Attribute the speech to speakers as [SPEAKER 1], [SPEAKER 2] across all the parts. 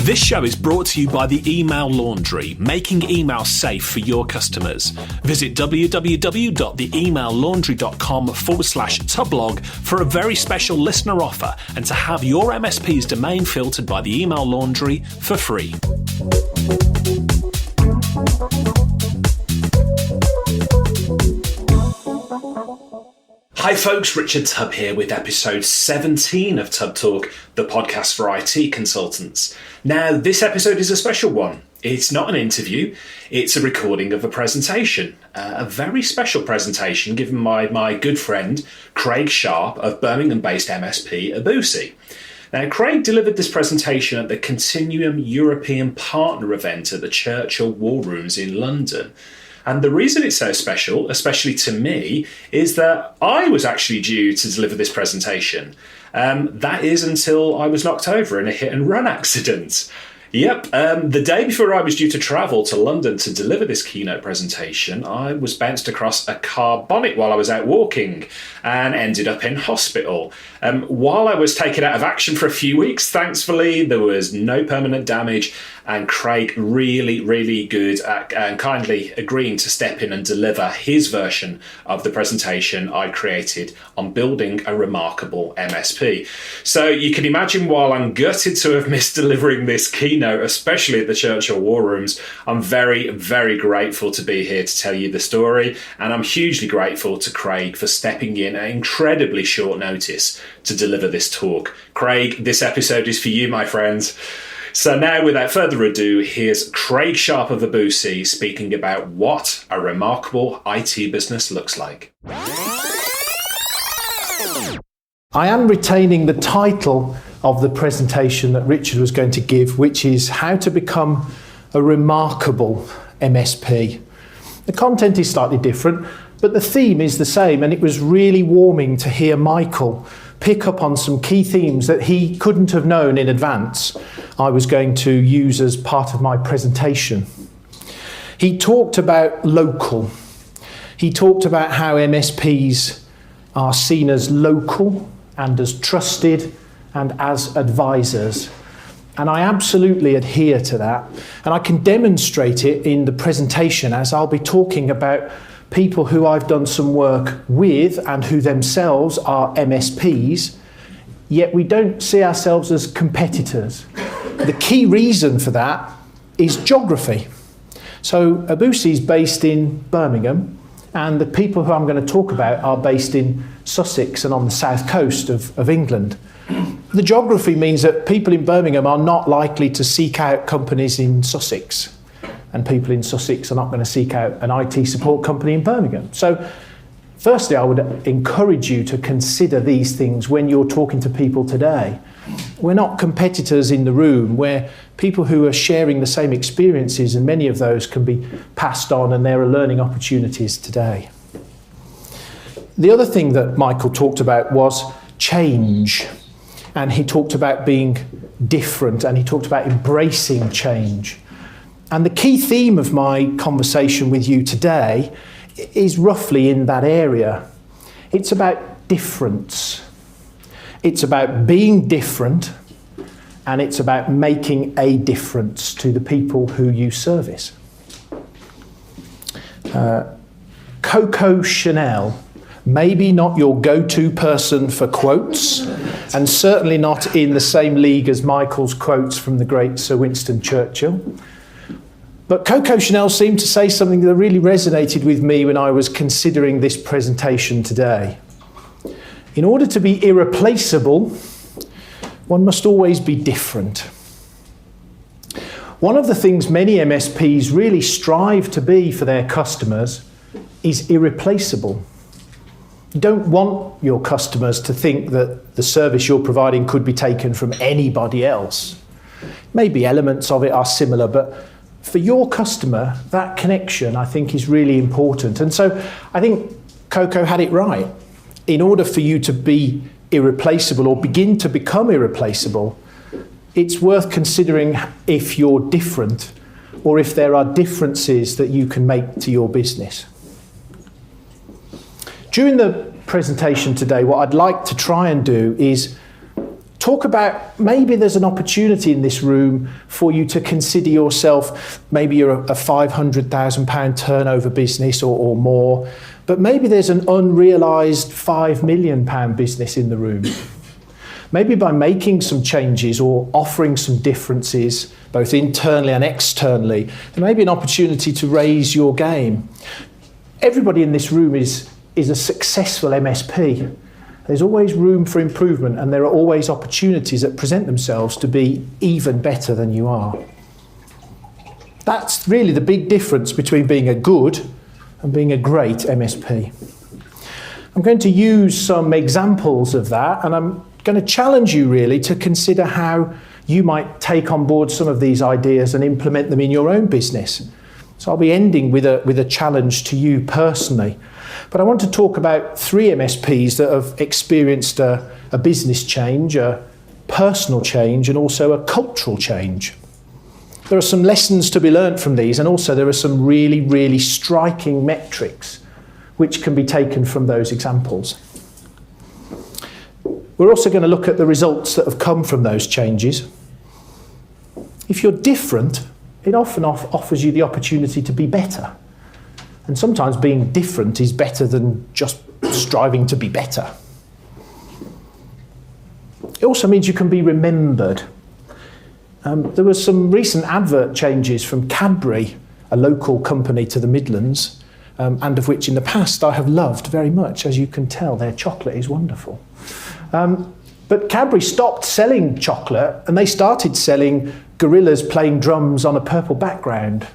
[SPEAKER 1] This show is brought to you by the Email Laundry, making email safe for your customers. Visit www.theemaillaundry.com/tublog for a very special listener offer and to have your MSP's domain filtered by the Email Laundry for free. Hi folks, Richard Tubb here with episode 17 of Tubb Talk, the podcast for IT consultants. Now, this episode is a special one. It's not an interview, it's a recording of a presentation. A very special presentation given by my good friend, Craig Sharp of Birmingham-based MSP Abusi. Now, Craig delivered this presentation at the Continuum European Partner Event at the Churchill War Rooms in London. And the reason it's so special, especially to me, is that I was actually due to deliver this presentation. That is until I was knocked over in a hit and run accident. Yep, the day before I was due to travel to London to deliver this keynote presentation, I was bounced across a car bonnet while I was out walking and ended up in hospital. While I was taken out of action for a few weeks, thankfully, there was no permanent damage, and Craig really good at and kindly agreeing to step in and deliver his version of the presentation I created on building a remarkable MSP. So you can imagine, while I'm gutted to have missed delivering this keynote, especially at the Churchill War Rooms, I'm very grateful to be here to tell you the story, and I'm hugely grateful to Craig for stepping in at incredibly short notice to deliver this talk. Craig, this episode is for you, my friends. So now, without further ado, here's Craig Sharp of Abusi speaking about what a remarkable IT business looks like.
[SPEAKER 2] I am retaining the title of the presentation that Richard was going to give, which is How to Become a Remarkable MSP. The content is slightly different, but the theme is the same, and it was really warming to hear Michael pick up on some key themes that he couldn't have known in advance I was going to use as part of my presentation. He talked about local. He talked about how MSPs are seen as local and as trusted and as advisors. And I absolutely adhere to that. And I can demonstrate it in the presentation, as I'll be talking about people who I've done some work with and who themselves are MSPs, yet we don't see ourselves as competitors. The key reason for that is geography. So Abusi is based in Birmingham, and the people who I'm going to talk about are based in Sussex and on the south coast of England. The geography means that people in Birmingham are not likely to seek out companies in Sussex, and people in Sussex are not going to seek out an IT support company in Birmingham. So firstly, I would encourage you to consider these things when you're talking to people today. We're not competitors in the room. We're people who are sharing the same experiences, and many of those can be passed on, and there are learning opportunities today. The other thing that Michael talked about was change. And he talked about being different, and he talked about embracing change. And the key theme of my conversation with you today is roughly in that area. It's about difference. It's about being different, and it's about making a difference to the people who you service. Coco Chanel, maybe not your go-to person for quotes, and certainly not in the same league as Michael's quotes from the great Sir Winston Churchill. But Coco Chanel seemed to say something that really resonated with me when I was considering this presentation today. In order to be irreplaceable, one must always be different. One of the things many MSPs really strive to be for their customers is irreplaceable. You don't want your customers to think that the service you're providing could be taken from anybody else. Maybe elements of it are similar, but for your customer, that connection, I think, is really important. And so I think Coco had it right. In order for you to be irreplaceable or begin to become irreplaceable, it's worth considering if you're different or if there are differences that you can make to your business. During the presentation today, what I'd like to try and do is talk about maybe there's an opportunity in this room for you to consider yourself, maybe you're a £500,000 turnover business or more, but maybe there's an unrealised £5 million business in the room. Maybe by making some changes or offering some differences, both internally and externally, there may be an opportunity to raise your game. Everybody in this room is a successful MSP. There's always room for improvement, and there are always opportunities that present themselves to be even better than you are. That's really the big difference between being a good and being a great MSP. I'm going to use some examples of that, and I'm going to challenge you really to consider how you might take on board some of these ideas and implement them in your own business. So I'll be ending with a challenge to you personally. But I want to talk about 3 MSPs that have experienced a business change, a personal change, and also a cultural change. There are some lessons to be learned from these, and also there are some really, really striking metrics which can be taken from those examples. We're also going to look at the results that have come from those changes. If you're different, it often offers you the opportunity to be better. And sometimes being different is better than just striving to be better. It also means you can be remembered. There were some recent advert changes from Cadbury, a local company to the Midlands, and of which in the past I have loved very much. As you can tell, their chocolate is wonderful. But Cadbury stopped selling chocolate and they started selling gorillas playing drums on a purple background.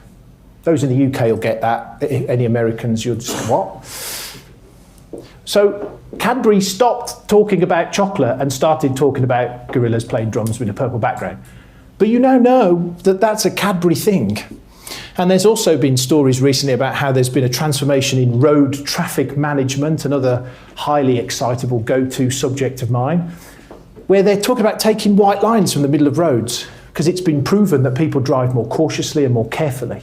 [SPEAKER 2] Those in the UK will get that. Any Americans, you'll just, what? So Cadbury stopped talking about chocolate and started talking about gorillas playing drums with a purple background. But you now know that that's a Cadbury thing. And there's also been stories recently about how there's been a transformation in road traffic management, another highly excitable go-to subject of mine, where they're talking about taking white lines from the middle of roads because it's been proven that people drive more cautiously and more carefully.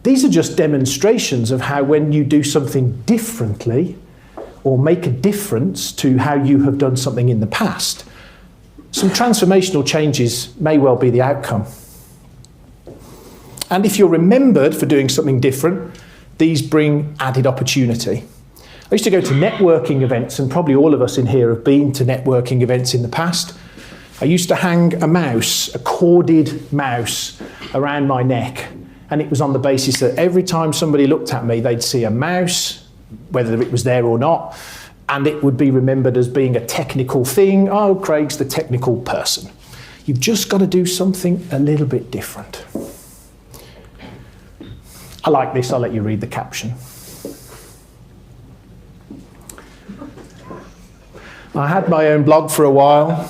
[SPEAKER 2] These are just demonstrations of how when you do something differently or make a difference to how you have done something in the past, some transformational changes may well be the outcome. And if you're remembered for doing something different, these bring added opportunity. I used to go to networking events, and probably all of us in here have been to networking events in the past. I used to hang a mouse, a corded mouse, around my neck. And it was on the basis that every time somebody looked at me, they'd see a mouse, whether it was there or not, and it would be remembered as being a technical thing. Oh, Craig's the technical person. You've just got to do something a little bit different. I like this, I'll let you read the caption. I had my own blog for a while,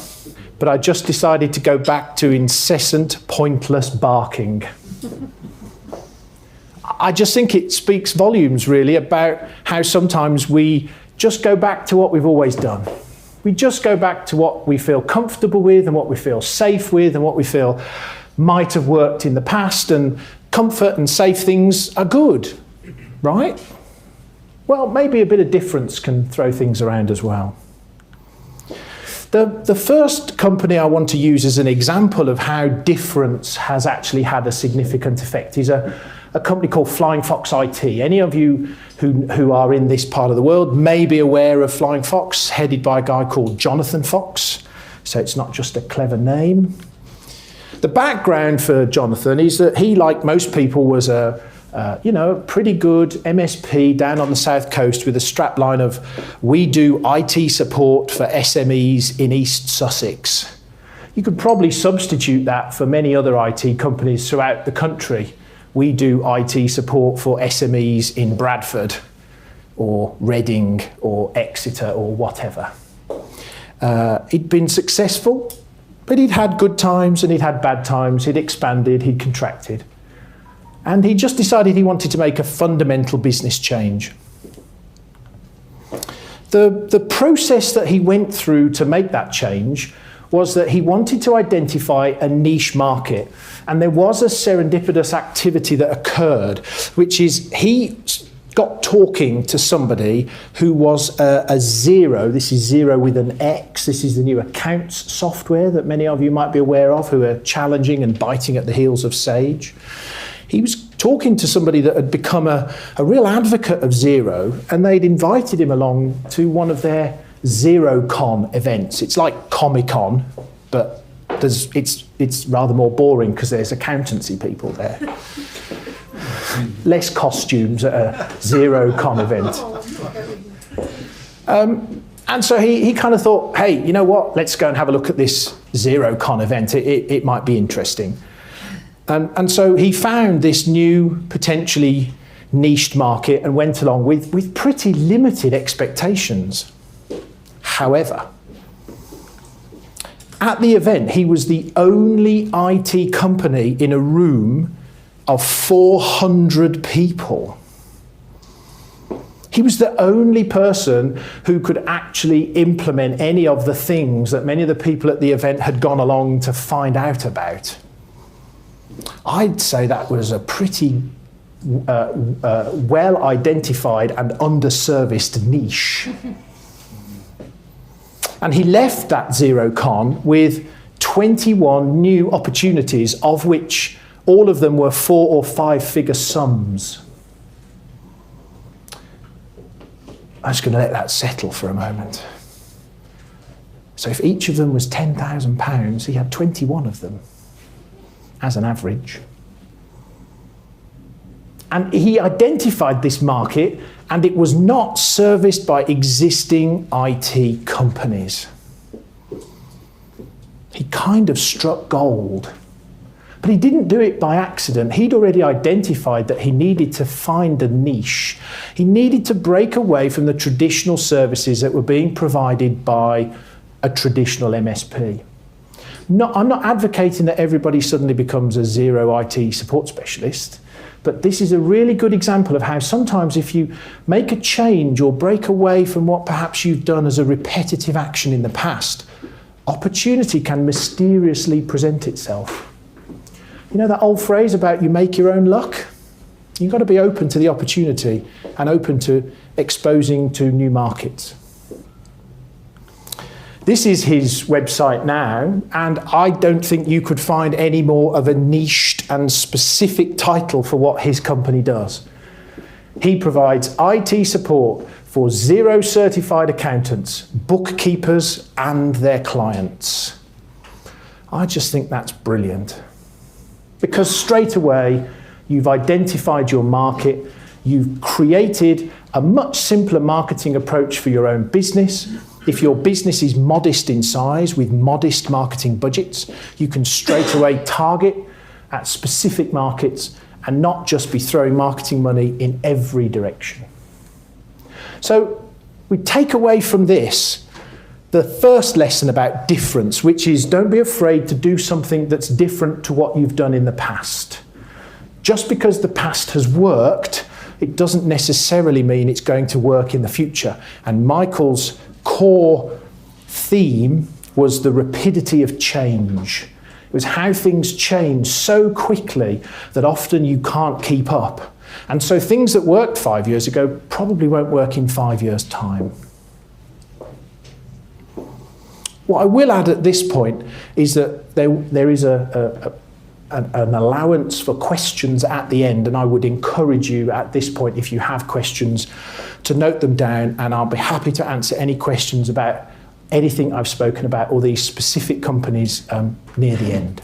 [SPEAKER 2] but I just decided to go back to incessant, pointless barking. I just think it speaks volumes, really, about how sometimes we just go back to what we've always done. We just go back to what we feel comfortable with and what we feel safe with and what we feel might have worked in the past, and comfort and safe things are good, right? Well, maybe a bit of difference can throw things around as well. The first company I want to use as an example of how difference has actually had a significant effect is a company called Flying Fox IT. Any of you who are in this part of the world may be aware of Flying Fox, headed by a guy called Jonathan Fox. So it's not just a clever name. The background for Jonathan is that he, like most people, was a pretty good MSP down on the south coast with a strapline of "We do IT support for SMEs in East Sussex." You could probably substitute that for many other IT companies throughout the country. We do IT support for SMEs in Bradford or Reading or Exeter or whatever. He'd been successful, but he'd had good times and he'd had bad times. He'd expanded, he'd contracted. And he just decided he wanted to make a fundamental business change. The process that he went through to make that change was that he wanted to identify a niche market. And there was a serendipitous activity that occurred, which is he got talking to somebody who was a Xero. This is Xero with an X. This is the new accounts software that many of you might be aware of, who are challenging and biting at the heels of Sage. He was talking to somebody that had become a real advocate of Xero, and they'd invited him along to one of their XeroCon events. It's like Comic-Con, but it's rather more boring because there's accountancy people there. Less costumes at a XeroCon event. And so he kind of thought, hey, you know what? Let's go and have a look at this XeroCon event. It might be interesting. And so he found this new, potentially niched market and went along with pretty limited expectations. However, at the event, he was the only IT company in a room of 400 people. He was the only person who could actually implement any of the things that many of the people at the event had gone along to find out about. I'd say that was a pretty well identified and underserviced niche. And he left that XeroCon with 21 new opportunities, of which all of them were 4 or 5 figure sums. I'm just going to let that settle for a moment. So if each of them was £10,000, he had 21 of them as an average. And he identified this market, and it was not serviced by existing IT companies. He kind of struck gold. But he didn't do it by accident. He'd already identified that he needed to find a niche. He needed to break away from the traditional services that were being provided by a traditional MSP. I'm not advocating that everybody suddenly becomes a Xero IT support specialist, but this is a really good example of how sometimes if you make a change or break away from what perhaps you've done as a repetitive action in the past, opportunity can mysteriously present itself. You know that old phrase about you make your own luck? You've got to be open to the opportunity and open to exposing to new markets. This is his website now, and I don't think you could find any more of a niched and specific title for what his company does. He provides IT support for Xero certified accountants, bookkeepers, and their clients. I just think that's brilliant. Because straight away, you've identified your market, you've created a much simpler marketing approach for your own business. If your business is modest in size with modest marketing budgets, you can straight away target at specific markets and not just be throwing marketing money in every direction. So we take away from this the first lesson about difference, which is don't be afraid to do something that's different to what you've done in the past. Just because the past has worked, it doesn't necessarily mean it's going to work in the future. And Michael's core theme was the rapidity of change. It was how things change so quickly that often you can't keep up. And so things that worked 5 years ago probably won't work in 5 years' time. What I will add at this point is that there is an allowance for questions at the end, and I would encourage you at this point, if you have questions, to note them down, and I'll be happy to answer any questions about anything I've spoken about or these specific companies near the end.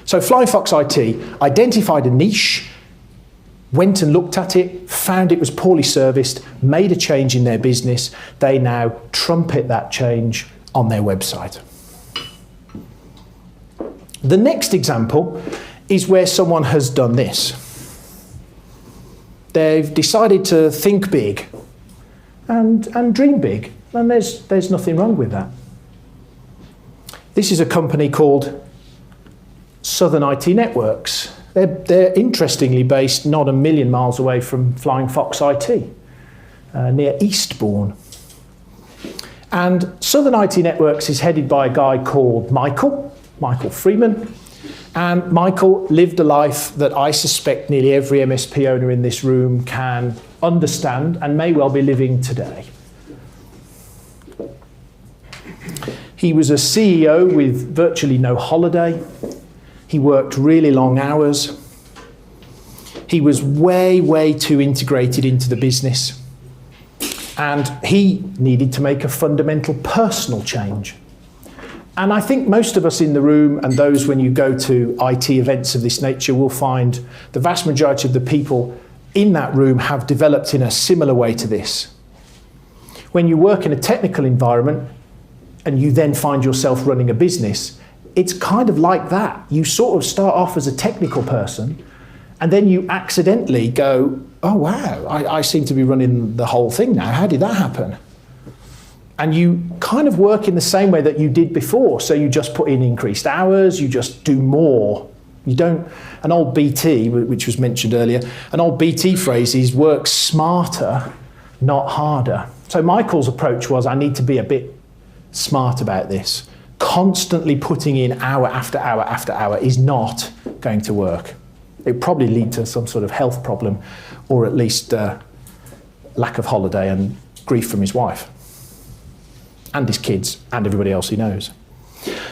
[SPEAKER 2] So Flying Fox IT identified a niche, went and looked at it, found it was poorly serviced, made a change in their business. They now trumpet that change on their website. The next example is where someone has done this. They've decided to think big and dream big, and there's nothing wrong with that. This is a company called Southern IT Networks. They're interestingly based not a million miles away from Flying Fox IT, near Eastbourne. And Southern IT Networks is headed by a guy called Michael Freeman, And Michael lived a life that I suspect nearly every MSP owner in this room can understand and may well be living today. He was a CEO with virtually no holiday. He worked really long hours. He was way too integrated into the business. And he needed to make a fundamental personal change. And I think most of us in the room, and those when you go to IT events of this nature, will find the vast majority of the people in that room have developed in a similar way to this. When you work in a technical environment and you then find yourself running a business, it's kind of like that. You sort of start off as a technical person, and then you accidentally go, oh wow, I seem to be running the whole thing now. How did that happen? And you kind of work in the same way that you did before. So you just put in increased hours, you just do more. You don't, an old BT, which was mentioned earlier, an old BT phrase is work smarter, not harder. So Michael's approach was, I need to be a bit smart about this. Constantly putting in hour after hour after hour is not going to work. It would probably lead to some sort of health problem, or at least lack of holiday and grief from his wife and his kids and everybody else he knows.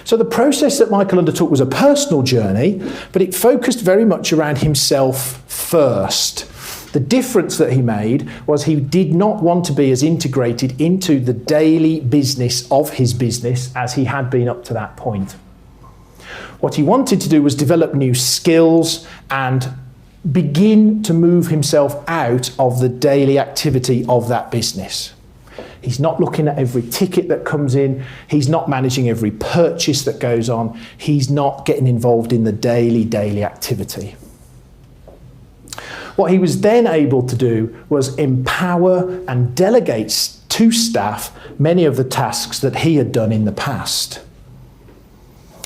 [SPEAKER 2] So the process that Michael undertook was a personal journey, but it focused very much around himself first. The difference that he made was he did not want to be as integrated into the daily business of his business as he had been up to that point. What he wanted to do was develop new skills and begin to move himself out of the daily activity of that business. He's not looking at every ticket that comes in. He's not managing every purchase that goes on. He's not getting involved in the daily activity. What he was then able to do was empower and delegate to staff many of the tasks that he had done in the past.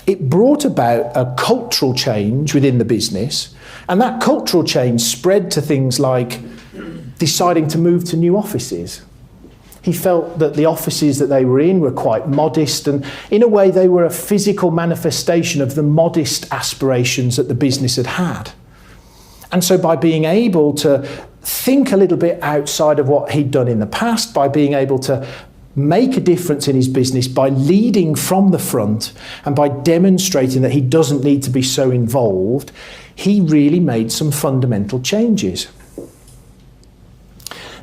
[SPEAKER 2] It brought about a cultural change within the business, and that cultural change spread to things like deciding to move to new offices. He felt that the offices that they were in were quite modest, and in a way they were a physical manifestation of the modest aspirations that the business had had. And so by being able to think a little bit outside of what he'd done in the past, by being able to make a difference in his business, by leading from the front and by demonstrating that he doesn't need to be so involved, he really made some fundamental changes.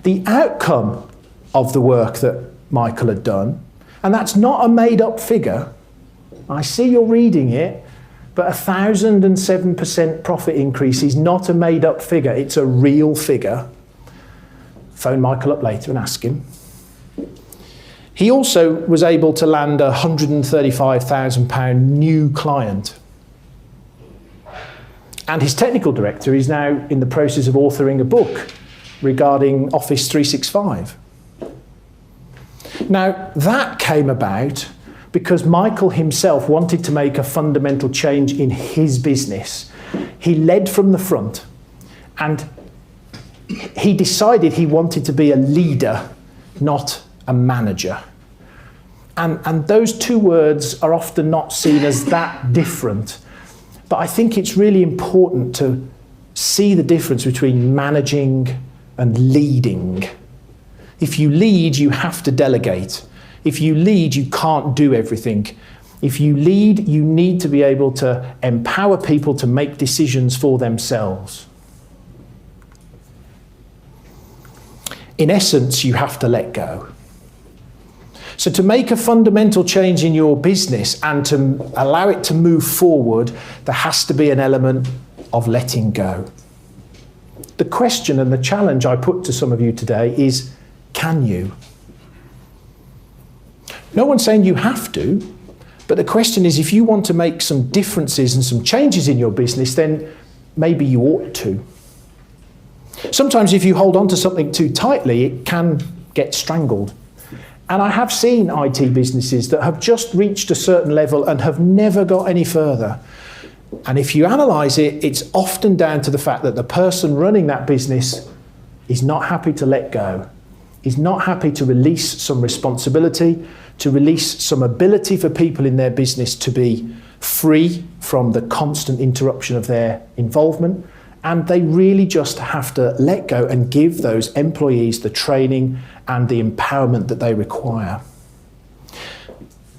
[SPEAKER 2] The outcome of the work that Michael had done, and that's not a made-up figure. I see you're reading it, but 1,007% profit increase is not a made-up figure, it's a real figure. Phone Michael up later and ask him. He also was able to land a £135,000 new client. And his technical director is now in the process of authoring a book regarding Office 365. Now, that came about because Michael himself wanted to make a fundamental change in his business. He led from the front, and he decided he wanted to be a leader, not a manager. And those two words are often not seen as that different. But I think it's really important to see the difference between managing and leading. If you lead, you have to delegate. If you lead, you can't do everything. If you lead, you need to be able to empower people to make decisions for themselves. In essence, you have to let go. So to make a fundamental change in your business and to allow it to move forward, there has to be an element of letting go. The question and the challenge I put to some of you today is, can you? No one's saying you have to, but the question is, if you want to make some differences and some changes in your business, then maybe you ought to. Sometimes if you hold on to something too tightly, it can get strangled. And I have seen IT businesses that have just reached a certain level and have never got any further. And if you analyse it, it's often down to the fact that the person running that business is not happy to let go, is not happy to release some responsibility, to release some ability for people in their business to be free from the constant interruption of their involvement, and they really just have to let go and give those employees the training and the empowerment that they require.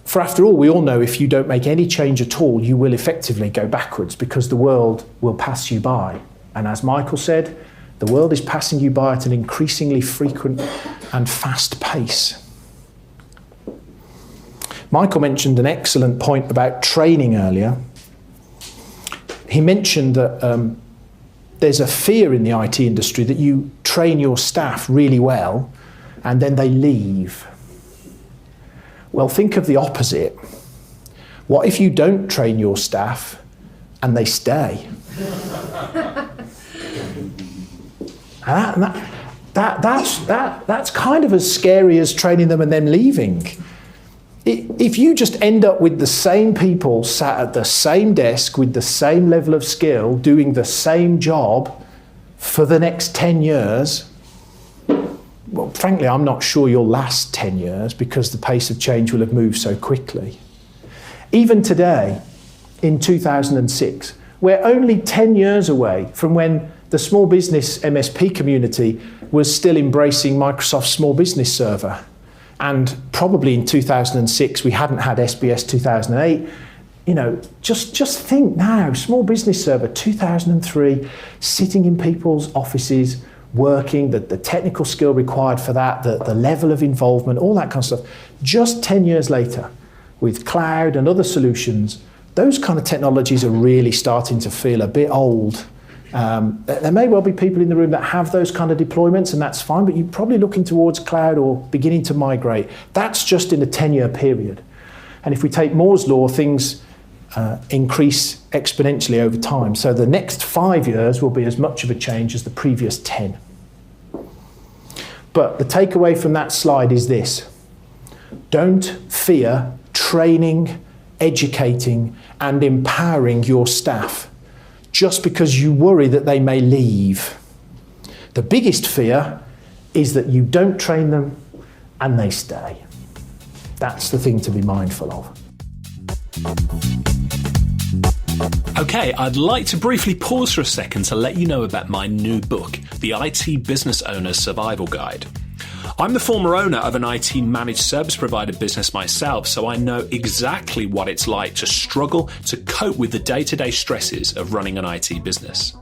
[SPEAKER 2] For after all, we all know if you don't make any change at all, you will effectively go backwards because the world will pass you by. And as Michael said, the world is passing you by at an increasingly frequent and fast pace. Michael mentioned an excellent point about training earlier. He mentioned that there's a fear in the IT industry that you train your staff really well and then they leave. Well, think of the opposite. What if you don't train your staff and they stay? That's kind of as scary as training them and them leaving. If you just end up with the same people sat at the same desk with the same level of skill, doing the same job for the next 10 years, well, frankly, I'm not sure you'll last 10 years because the pace of change will have moved so quickly. Even today, in 2006, we're only 10 years away from when the small business MSP community was still embracing Microsoft's Small Business Server. And probably in 2006, we hadn't had SBS 2008. You know, just think now, Small Business Server 2003, sitting in people's offices, working, the technical skill required for that, the level of involvement, all that kind of stuff. Just 10 years later, with cloud and other solutions, those kind of technologies are really starting to feel a bit old. There may well be people in the room that have those kind of deployments, and that's fine, but you're probably looking towards cloud or beginning to migrate. That's just in a 10-year period. And if we take Moore's law, things increase exponentially over time. So the next 5 years will be as much of a change as the previous 10. But the takeaway from that slide is this: don't fear training, educating, and empowering your staff just because you worry that they may leave. The biggest fear is that you don't train them and they stay. That's the thing to be mindful of.
[SPEAKER 1] Okay, I'd like to briefly pause for a second to let you know about my new book, The IT Business Owner's Survival Guide. I'm the former owner of an IT managed service provider business myself, so I know exactly what it's like to struggle to cope with the day-to-day stresses of running an IT business.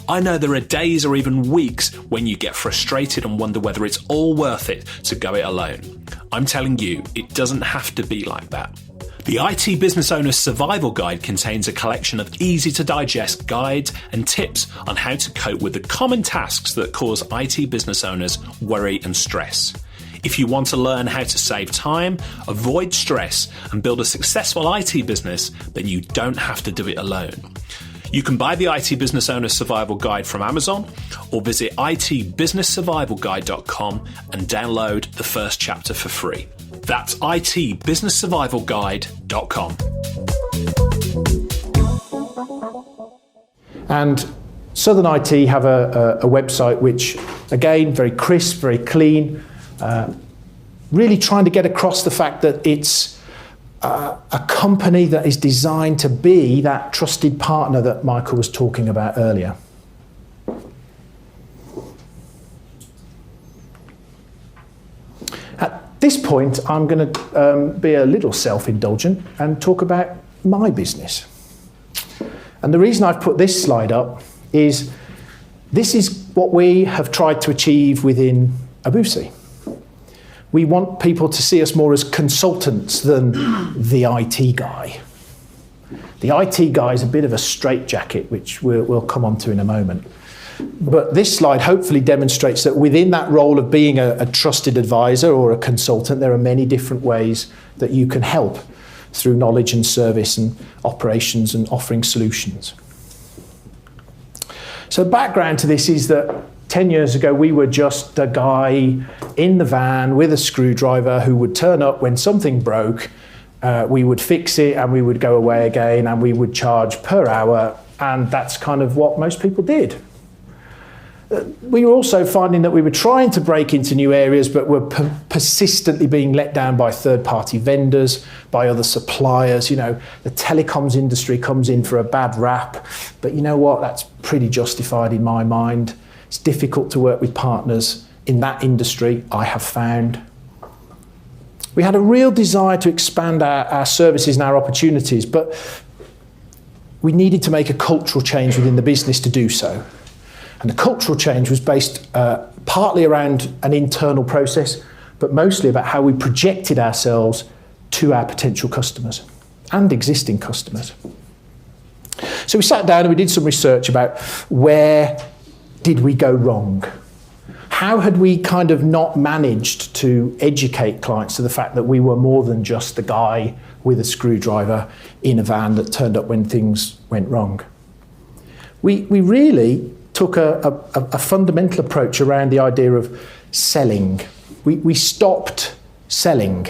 [SPEAKER 1] I know there are days or even weeks when you get frustrated and wonder whether it's all worth it to go it alone. I'm telling you, it doesn't have to be like that. The IT Business Owner's Survival Guide contains a collection of easy-to-digest guides and tips on how to cope with the common tasks that cause IT business owners worry and stress. If you want to learn how to save time, avoid stress, and build a successful IT business, then you don't have to do it alone. You can buy the IT Business Owner's Survival Guide from Amazon or visit itbusinesssurvivalguide.com and download the first chapter for free. That's itbusinesssurvivalguide.com.
[SPEAKER 2] And Southern IT have a website which, again, very crisp, very clean, really trying to get across the fact that it's a company that is designed to be that trusted partner that Michael was talking about earlier. At this point, I'm going to be a little self-indulgent and talk about my business. And the reason I've put this slide up is this is what we have tried to achieve within Abusi. We want people to see us more as consultants than the IT guy. The IT guy is a bit of a straitjacket, which we'll come on to in a moment. But this slide hopefully demonstrates that within that role of being a trusted advisor or a consultant, there are many different ways that you can help through knowledge and service and operations and offering solutions. So background to this is that 10 years ago, we were just a guy in the van with a screwdriver who would turn up when something broke. We would fix it and we would go away again and we would charge per hour. And that's kind of what most people did. We were also finding that we were trying to break into new areas, but were persistently being let down by third-party vendors, by other suppliers. You know, the telecoms industry comes in for a bad rap, but you know what? That's pretty justified in my mind. It's difficult to work with partners in that industry, I have found. We had a real desire to expand our services and our opportunities, but we needed to make a cultural change within the business to do so. And the cultural change was based partly around an internal process, but mostly about how we projected ourselves to our potential customers and existing customers. So we sat down and we did some research about where did we go wrong? How had we kind of not managed to educate clients to the fact that we were more than just the guy with a screwdriver in a van that turned up when things went wrong? We really took a fundamental approach around the idea of selling. We stopped selling,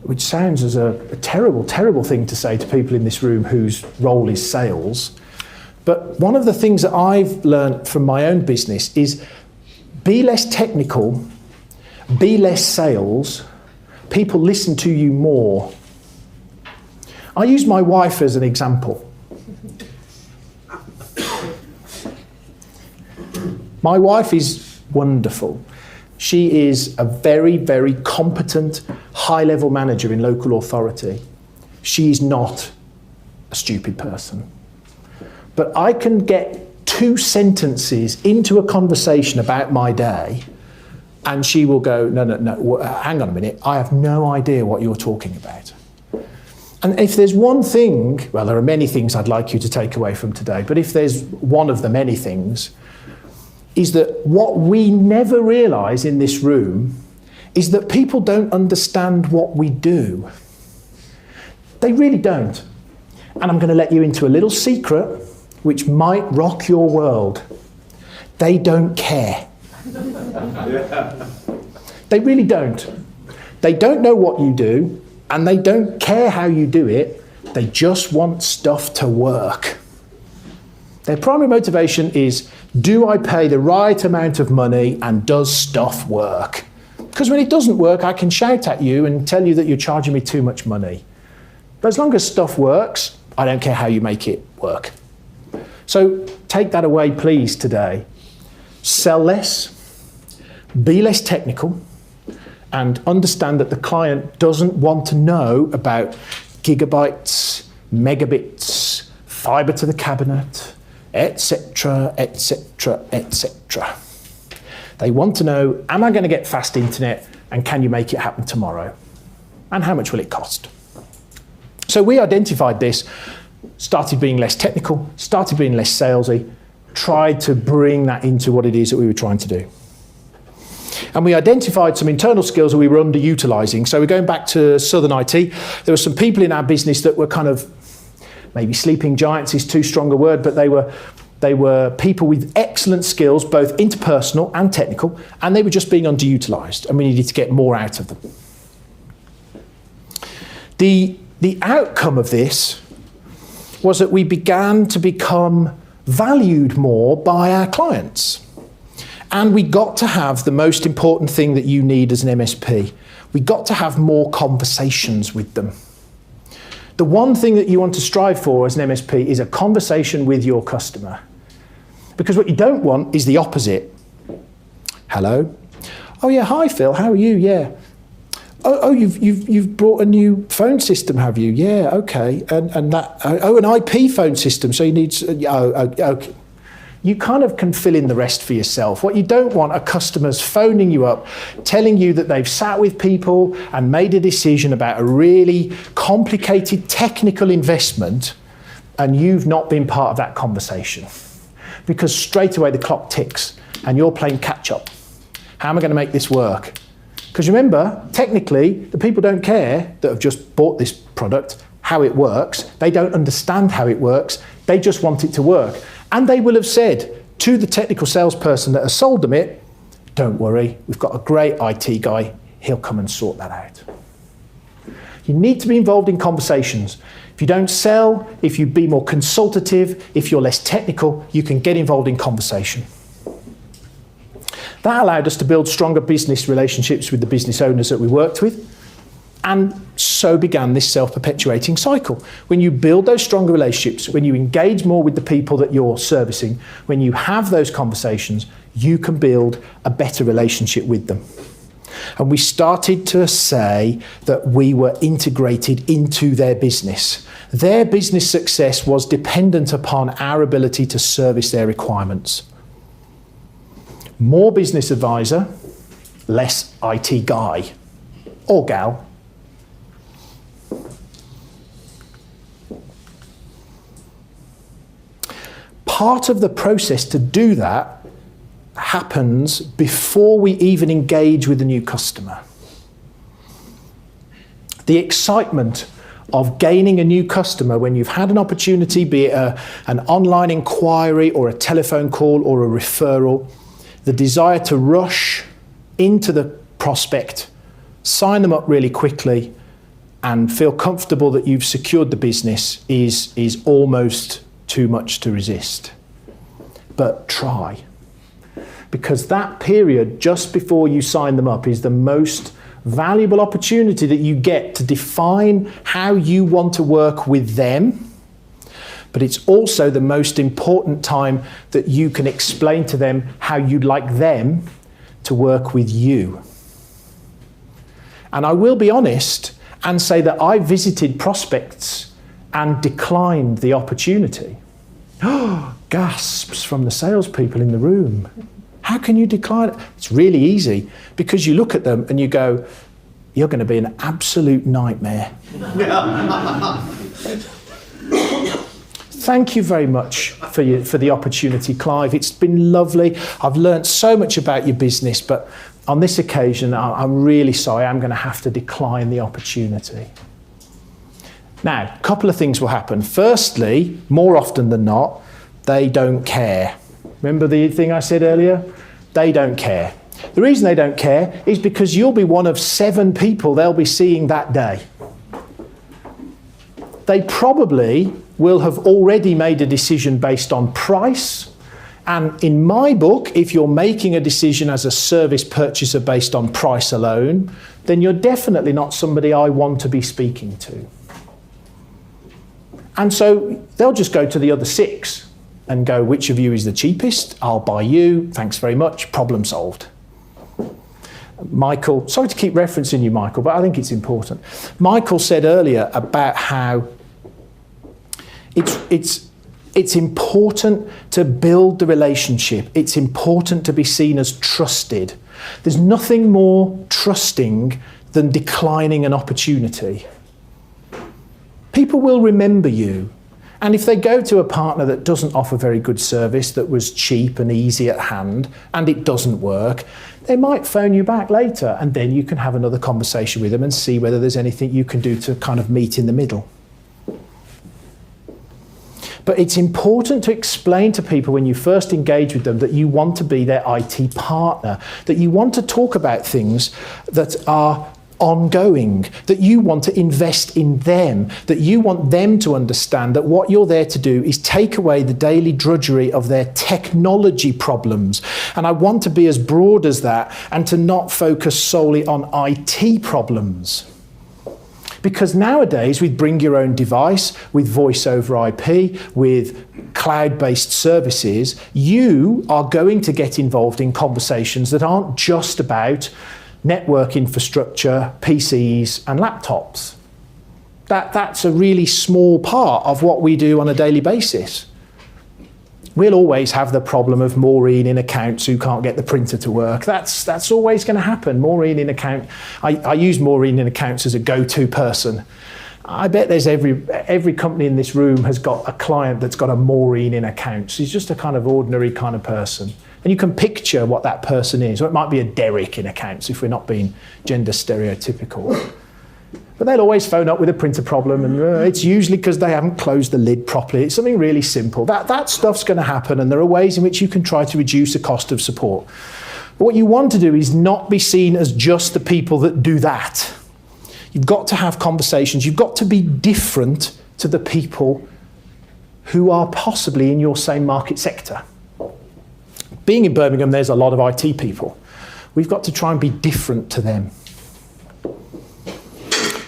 [SPEAKER 2] which sounds as a terrible, terrible thing to say to people in this room whose role is sales. But one of the things that I've learned from my own business is be less technical, be less sales, people listen to you more. I use my wife as an example. My wife is wonderful. She is a very, very competent, high-level manager in local authority. She's not a stupid person. But I can get 2 sentences into a conversation about my day, and she will go, no, hang on a minute, I have no idea what you're talking about. And if there's one thing, well, there are many things I'd like you to take away from today, but if there's one of the many things, is that what we never realise in this room is that people don't understand what we do. They really don't. And I'm going to let you into a little secret which might rock your world. They don't care. They really don't. They don't know what you do, and they don't care how you do it. They just want stuff to work. Their primary motivation is, do I pay the right amount of money and does stuff work? Because when it doesn't work, I can shout at you and tell you that you're charging me too much money. But as long as stuff works, I don't care how you make it work. So take that away, please, today. Sell less, be less technical, and understand that the client doesn't want to know about gigabytes, megabits, fibre to the cabinet, etc., etc., etc. They want to know, am I going to get fast internet, and can you make it happen tomorrow? And how much will it cost? So we identified this, started being less technical, started being less salesy, tried to bring that into what it is that we were trying to do. And we identified some internal skills that we were underutilising. So we're going back to Southern IT. There were some people in our business that were kind of, maybe sleeping giants is too strong a word, but they were people with excellent skills, both interpersonal and technical, and they were just being underutilised, and we needed to get more out of them. The outcome of this was that we began to become valued more by our clients. And we got to have the most important thing that you need as an MSP. We got to have more conversations with them. The one thing that you want to strive for as an MSP is a conversation with your customer. Because what you don't want is the opposite. Hello? Oh yeah, hi Phil, how are you? Yeah. Oh, you've brought a new phone system, have you? Yeah, okay. And that, an IP phone system, so you need, okay. You kind of can fill in the rest for yourself. What you don't want are customers phoning you up, telling you that they've sat with people and made a decision about a really complicated technical investment, and you've not been part of that conversation. Because straight away the clock ticks and you're playing catch up. How am I going to make this work? Because remember, technically, the people don't care that have just bought this product, how it works. They don't understand how it works. They just want it to work. And they will have said to the technical salesperson that has sold them it, don't worry, we've got a great IT guy, he'll come and sort that out. You need to be involved in conversations. If you don't sell, if you be more consultative, if you're less technical, you can get involved in conversation. That allowed us to build stronger business relationships with the business owners that we worked with. And so began this self-perpetuating cycle. When you build those stronger relationships, when you engage more with the people that you're servicing, when you have those conversations, you can build a better relationship with them. And we started to say that we were integrated into their business. Their business success was dependent upon our ability to service their requirements. More business advisor, less IT guy or gal. Part of the process to do that happens before we even engage with the new customer. The excitement of gaining a new customer when you've had an opportunity, be it an online inquiry or a telephone call or a referral, the desire to rush into the prospect, sign them up really quickly and feel comfortable that you've secured the business is almost too much to resist. But try. Because that period just before you sign them up is the most valuable opportunity that you get to define how you want to work with them. But it's also the most important time that you can explain to them how you'd like them to work with you. And I will be honest and say that I visited prospects and declined the opportunity. Gasps from the salespeople in the room. How can you decline it? It's really easy, because you look at them and you go, you're going to be an absolute nightmare. Thank you very much for the opportunity, Clive. It's been lovely. I've learned so much about your business, but on this occasion, I'm really sorry. I'm going to have to decline the opportunity. Now, a couple of things will happen. Firstly, more often than not, they don't care. Remember the thing I said earlier? They don't care. The reason they don't care is because you'll be one of 7 people they'll be seeing that day. They probably will have already made a decision based on price. And in my book, if you're making a decision as a service purchaser based on price alone, then you're definitely not somebody I want to be speaking to. And so they'll just go to the other 6 and go, which of you is the cheapest? I'll buy you. Thanks very much. Problem solved. Michael, sorry to keep referencing you, Michael, but I think it's important. Michael said earlier about how it's important to build the relationship. It's important to be seen as trusted. There's nothing more trusting than declining an opportunity. People will remember you. And if they go to a partner that doesn't offer very good service, that was cheap and easy at hand, and it doesn't work, they might phone you back later, and then you can have another conversation with them and see whether there's anything you can do to kind of meet in the middle. But it's important to explain to people when you first engage with them that you want to be their IT partner, that you want to talk about things that are ongoing, that you want to invest in them, that you want them to understand that what you're there to do is take away the daily drudgery of their technology problems. And I want to be as broad as that and to not focus solely on IT problems. Because nowadays, with bring your own device, with voice over IP, with cloud-based services, you are going to get involved in conversations that aren't just about network infrastructure, PCs and laptops. That's a really small part of what we do on a daily basis. We'll always have the problem of Maureen in accounts who can't get the printer to work. That's always going to happen. Maureen in account. I use Maureen in accounts as a go-to person. I bet there's every company in this room has got a client that's got a Maureen in accounts. He's just a kind of ordinary kind of person. And you can picture what that person is. Or it might be a Derek in accounts if we're not being gender stereotypical. But they'll always phone up with a printer problem, and it's usually because they haven't closed the lid properly. It's something really simple. That stuff's going to happen, and there are ways in which you can try to reduce the cost of support. But what you want to do is not be seen as just the people that do that. You've got to have conversations. You've got to be different to the people who are possibly in your same market sector. being in Birmingham, there's a lot of IT people. We've got to try and be different to them.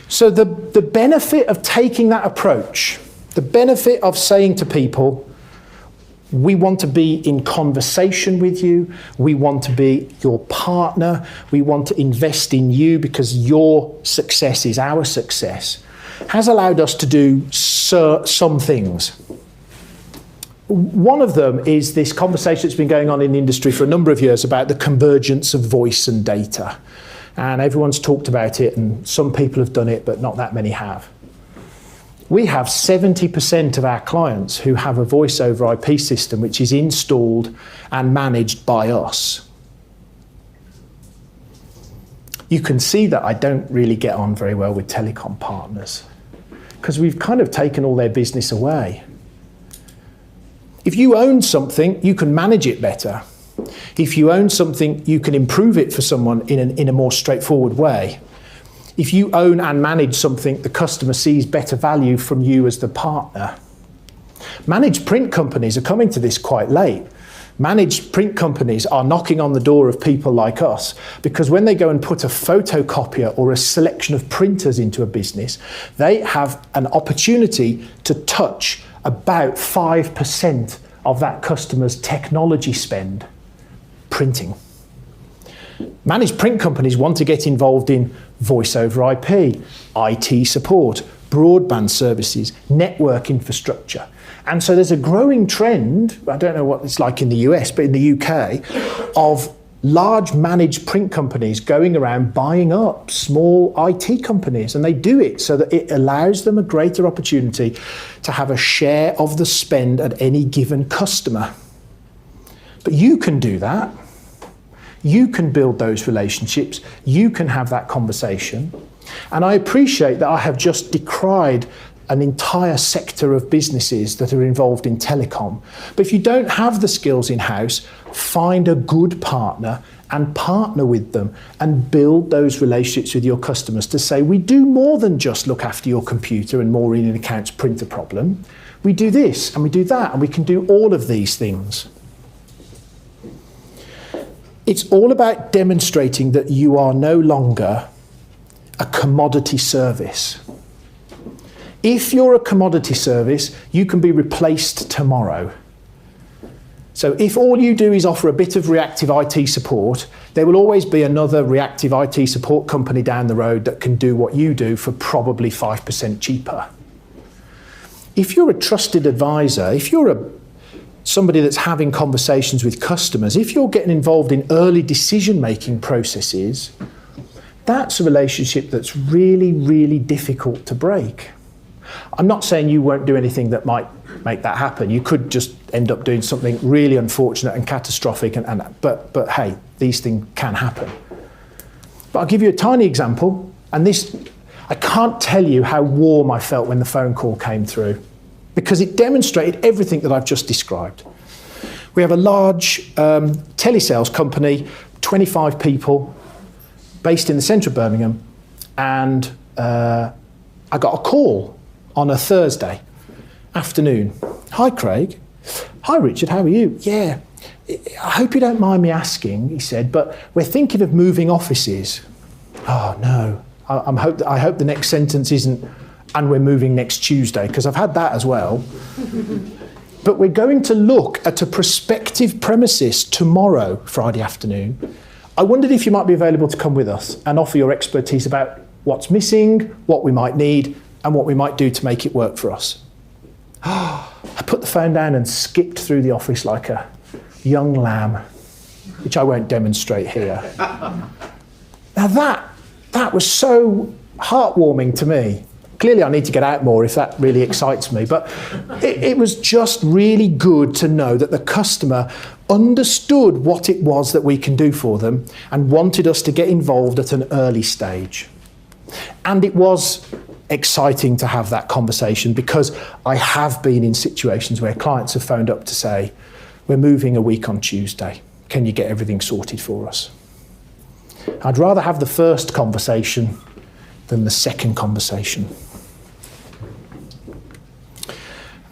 [SPEAKER 2] So the benefit of taking that approach, the benefit of saying to people, we want to be in conversation with you, we want to be your partner, we want to invest in you because your success is our success, has allowed us to do some things. One of them is this conversation that's been going on in the industry for a number of years about the convergence of voice and data. And everyone's talked about it, and some people have done it, but not that many have. We have 70% of our clients who have a voice over IP system which is installed and managed by us. You can see that I don't really get on very well with telecom partners because we've kind of taken all their business away. If you own something, you can manage it better. If you own something, you can improve it for someone in a more straightforward way. If you own and manage something, the customer sees better value from you as the partner. Managed print companies are coming to this quite late. Managed print companies are knocking on the door of people like us because when they go and put a photocopier or a selection of printers into a business, they have an opportunity to touch about 5% of that customer's technology spend printing. Managed print companies want to get involved in voice over IP, IT support, broadband services, network infrastructure. And so there's a growing trend, I don't know what it's like in the US, but in the UK, of large managed print companies going around buying up small IT companies. And they do it so that it allows them a greater opportunity to have a share of the spend at any given customer. But you can do that. You can build those relationships, you can have that conversation. And I appreciate that I have just decried an entire sector of businesses that are involved in telecom. But if you don't have the skills in-house, find a good partner and partner with them and build those relationships with your customers to say, we do more than just look after your computer and Maureen in accounts printer problem. We do this and we do that and we can do all of these things. It's all about demonstrating that you are no longer a commodity service. If you're a commodity service, you can be replaced tomorrow. So if all you do is offer a bit of reactive IT support, there will always be another reactive IT support company down the road that can do what you do for probably 5% cheaper. If you're a trusted advisor, if you're somebody that's having conversations with customers, if you're getting involved in early decision-making processes, that's a relationship that's really, really difficult to break. I'm not saying you won't do anything that might make that happen. You could just end up doing something really unfortunate and catastrophic, but hey, these things can happen. But I'll give you a tiny example, and this, I can't tell you how warm I felt when the phone call came through, because it demonstrated everything that I've just described. We have a large telesales company, 25 people, based in the centre of Birmingham, and I got a call on a Thursday afternoon. Hi, Craig. Hi, Richard, how are you? Yeah, I hope you don't mind me asking, he said, but we're thinking of moving offices. Oh, no. I hope the next sentence isn't, and we're moving next Tuesday, because I've had that as well. But we're going to look at a prospective premises tomorrow, Friday afternoon. I wondered if you might be available to come with us and offer your expertise about what's missing, what we might need, and what we might do to make it work for us. I put the phone down and skipped through the office like a young lamb, which I won't demonstrate here. Now that was so heartwarming to me. Clearly I need to get out more if that really excites me, but it was just really good to know that the customer understood what it was that we can do for them and wanted us to get involved at an early stage. And it was exciting to have that conversation because I have been in situations where clients have phoned up to say, we're moving a week on Tuesday, can you get everything sorted for us? I'd rather have the first conversation than the second conversation.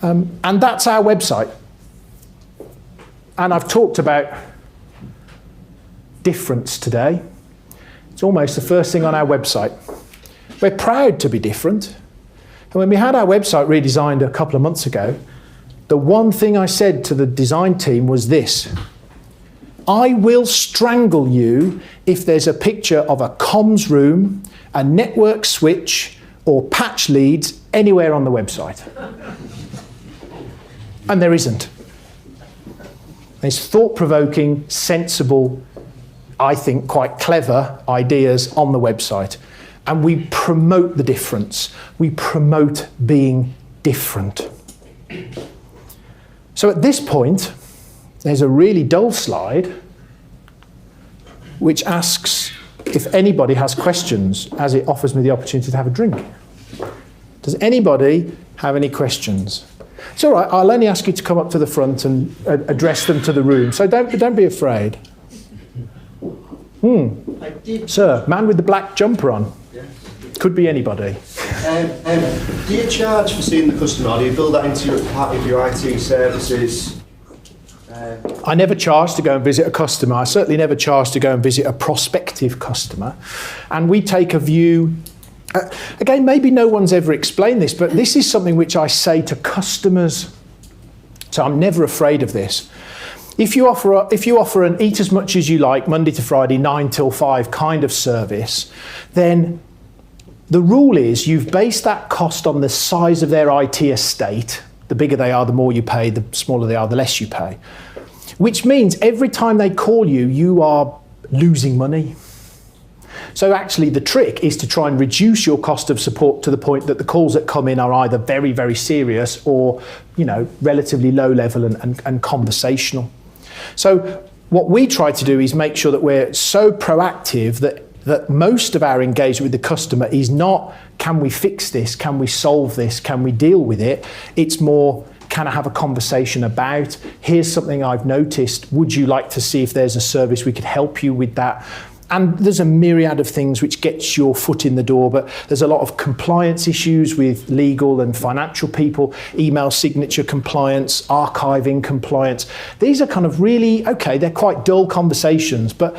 [SPEAKER 2] And that's our website. And I've talked about difference today. It's almost the first thing on our website. We're proud to be different. And when we had our website redesigned a couple of months ago, the one thing I said to the design team was this: I will strangle you if there's a picture of a comms room, a network switch, or patch leads anywhere on the website. And there isn't. There's thought-provoking, sensible, I think quite clever ideas on the website. And we promote the difference. We promote being different. So at this point, there's a really dull slide which asks if anybody has questions, as it offers me the opportunity to have a drink. Does anybody have any questions? It's all right, I'll only ask you to come up to the front and address them to the room, so don't be afraid. Sir, man with the black jumper on.
[SPEAKER 3] Yeah.
[SPEAKER 2] Could be anybody.
[SPEAKER 3] Do you charge for seeing the customer, or do you build that into part of your IT services?
[SPEAKER 2] I never charge to go and visit a customer. I certainly never charge to go and visit a prospective customer. And we take a view, again, maybe no one's ever explained this, but this is something which I say to customers, so I'm never afraid of this. If you offer an eat as much as you like, Monday to Friday, 9 till 5 kind of service, then the rule is you've based that cost on the size of their IT estate. The bigger they are, the more you pay, the smaller they are, the less you pay. Which means every time they call you, you are losing money. So actually the trick is to try and reduce your cost of support to the point that the calls that come in are either very, very serious or, relatively low level and conversational. So what we try to do is make sure that we're so proactive that most of our engagement with the customer is not, can we fix this? Can we solve this? Can we deal with it? It's more, can I have a conversation about, here's something I've noticed. Would you like to see if there's a service we could help you with that? And there's a myriad of things which gets your foot in the door, but there's a lot of compliance issues with legal and financial people, email signature compliance, archiving compliance. These are kind of really, okay, they're quite dull conversations, but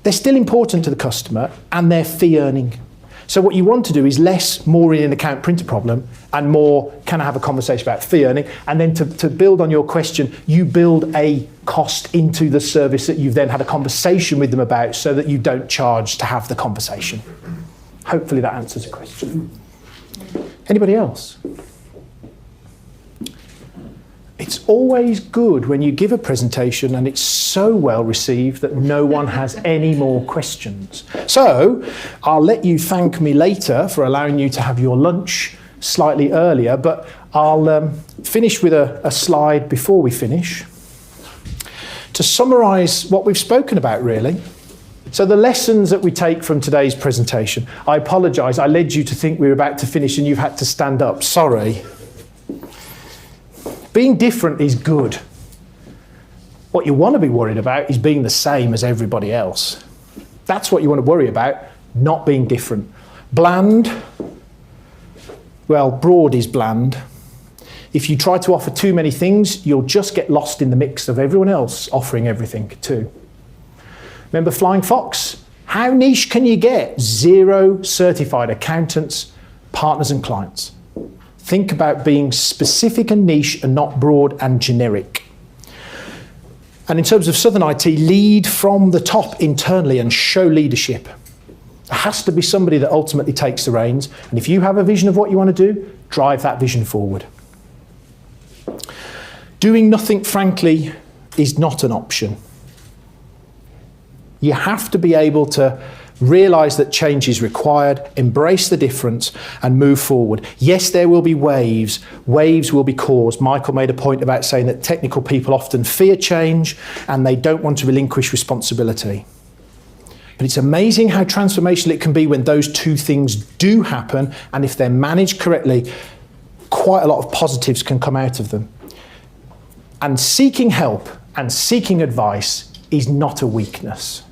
[SPEAKER 2] they're still important to the customer and they're fee earning. So what you want to do is less more in an account printer problem and more, can I have a conversation about fee earning? And then to build on your question, you build a cost into the service that you've then had a conversation with them about so that you don't charge to have the conversation. Hopefully that answers the question. Anybody else? It's always good when you give a presentation and it's so well received that no one has any more questions. So I'll let you thank me later for allowing you to have your lunch slightly earlier, but I'll finish with a slide before we finish to summarise what we've spoken about, really. So the lessons that we take from today's presentation. I apologise, I led you to think we were about to finish and you've had to stand up. Sorry. Being different is good. What you want to be worried about is being the same as everybody else. That's what you want to worry about, not being different. Bland, well, broad is bland. If you try to offer too many things, you'll just get lost in the mix of everyone else offering everything too. Remember Flying Fox? How niche can you get? 0 certified accountants, partners and clients. Think about being specific and niche and not broad and generic. And in terms of Southern IT, lead from the top internally and show leadership. There has to be somebody that ultimately takes the reins. And if you have a vision of what you want to do, drive that vision forward. Doing nothing, frankly, is not an option. You have to be able to realise that change is required, embrace the difference and move forward. Yes, there will be waves. Waves will be caused. Michael made a point about saying that technical people often fear change and they don't want to relinquish responsibility. But it's amazing how transformational it can be when those two things do happen, and if they're managed correctly, quite a lot of positives can come out of them. And seeking help and seeking advice is not a weakness.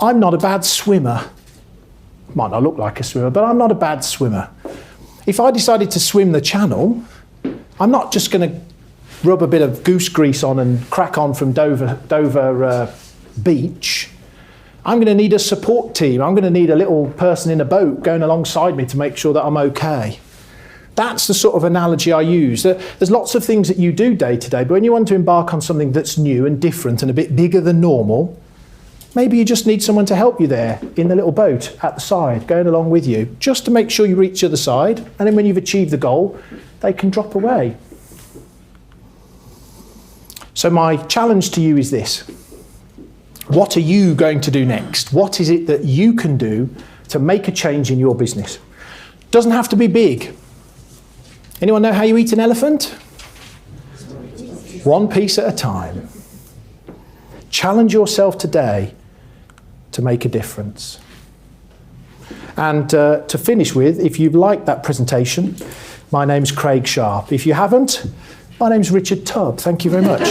[SPEAKER 2] I'm not a bad swimmer. Might not look like a swimmer, but I'm not a bad swimmer. If I decided to swim the channel, I'm not just going to rub a bit of goose grease on and crack on from Dover beach, I'm going to need a support team. I'm going to need a little person in a boat going alongside me to make sure that I'm okay. That's the sort of analogy I use. There's lots of things that you do day to day, but when you want to embark on something that's new and different and a bit bigger than normal, maybe you just need someone to help you there in the little boat at the side, going along with you, just to make sure you reach the other side, and then when you've achieved the goal, they can drop away. So my challenge to you is this. What are you going to do next? What is it that you can do to make a change in your business? Doesn't have to be big. Anyone know how you eat an elephant? One piece at a time. Challenge yourself today to make a difference. And to finish with, if you've liked that presentation, my name's Craig Sharp. If you haven't, my name's Richard Tubb. Thank you very much.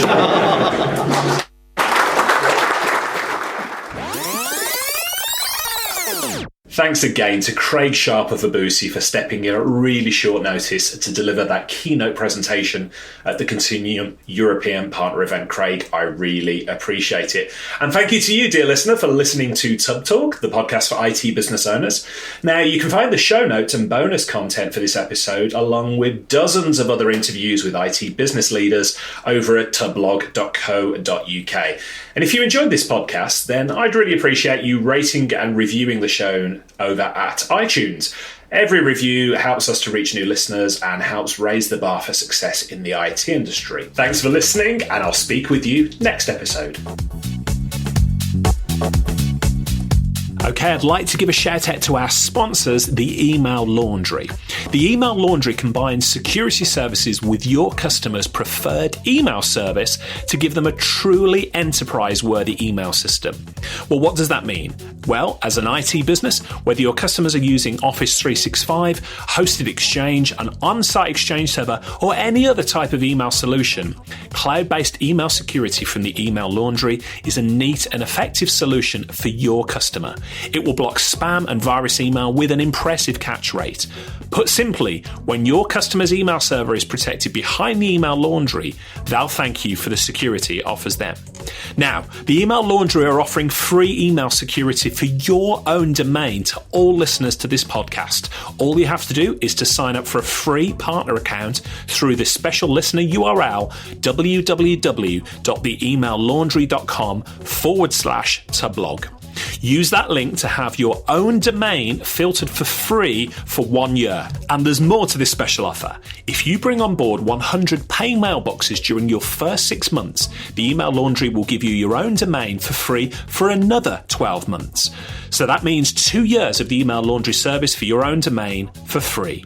[SPEAKER 1] Thanks again to Craig Sharp of Abusi for stepping in at really short notice to deliver that keynote presentation at the Continuum European Partner Event. Craig, I really appreciate it. And thank you to you, dear listener, for listening to Tubb Talk, the podcast for IT business owners. Now, you can find the show notes and bonus content for this episode, along with dozens of other interviews with IT business leaders over at tubblog.co.uk. And if you enjoyed this podcast, then I'd really appreciate you rating and reviewing the show over at iTunes. Every review helps us to reach new listeners and helps raise the bar for success in the IT industry. Thanks for listening, and I'll speak with you next episode. Okay, I'd like to give a shout out to our sponsors, the Email Laundry. The Email Laundry combines security services with your customer's preferred email service to give them a truly enterprise-worthy email system. Well, what does that mean? Well, as an IT business, whether your customers are using Office 365, hosted Exchange, an on-site Exchange server, or any other type of email solution, cloud-based email security from the Email Laundry is a neat and effective solution for your customer. It will block spam and virus email with an impressive catch rate. Put simply, when your customer's email server is protected behind the Email Laundry, they'll thank you for the security it offers them. Now, the Email Laundry are offering free email security for your own domain to all listeners to this podcast. All you have to do is to sign up for a free partner account through the special listener URL www.theemaillaundry.com/tublog. Use that link to have your own domain filtered for free for 1 year. And there's more to this special offer. If you bring on board 100 paying mailboxes during your first 6 months, the Email Laundry will give you your own domain for free for another 12 months. So that means 2 years of the Email Laundry service for your own domain for free.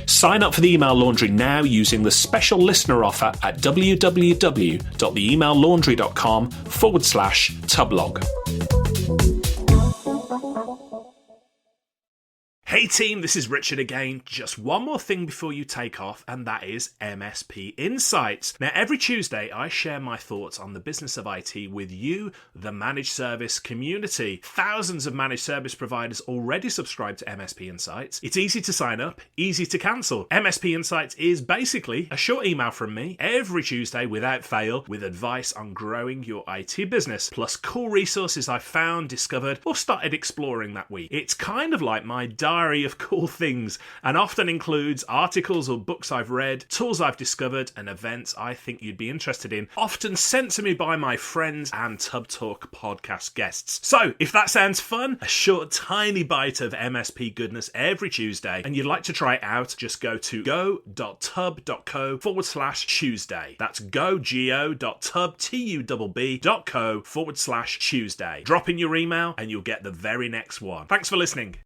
[SPEAKER 1] Sign up for the Email Laundry now using the special listener offer at www.theemaillaundry.com/tublog. Hey team, this is Richard again. Just one more thing before you take off, and that is MSP Insights. Now, every Tuesday, I share my thoughts on the business of IT with you, the managed service community. Thousands of managed service providers already subscribe to MSP Insights. It's easy to sign up, easy to cancel. MSP Insights is basically a short email from me every Tuesday without fail with advice on growing your IT business, plus cool resources I've found, discovered, or started exploring that week. It's kind of like my diary of cool things, and often includes articles or books I've read, tools I've discovered, and events I think you'd be interested in, often sent to me by my friends and Tubb Talk podcast guests. So, if that sounds fun, a short tiny bite of MSP goodness every Tuesday, and you'd like to try it out, just go to go.tubb.co/Tuesday. That's go.tubb.co/Tuesday. Drop in your email and you'll get the very next one. Thanks for listening.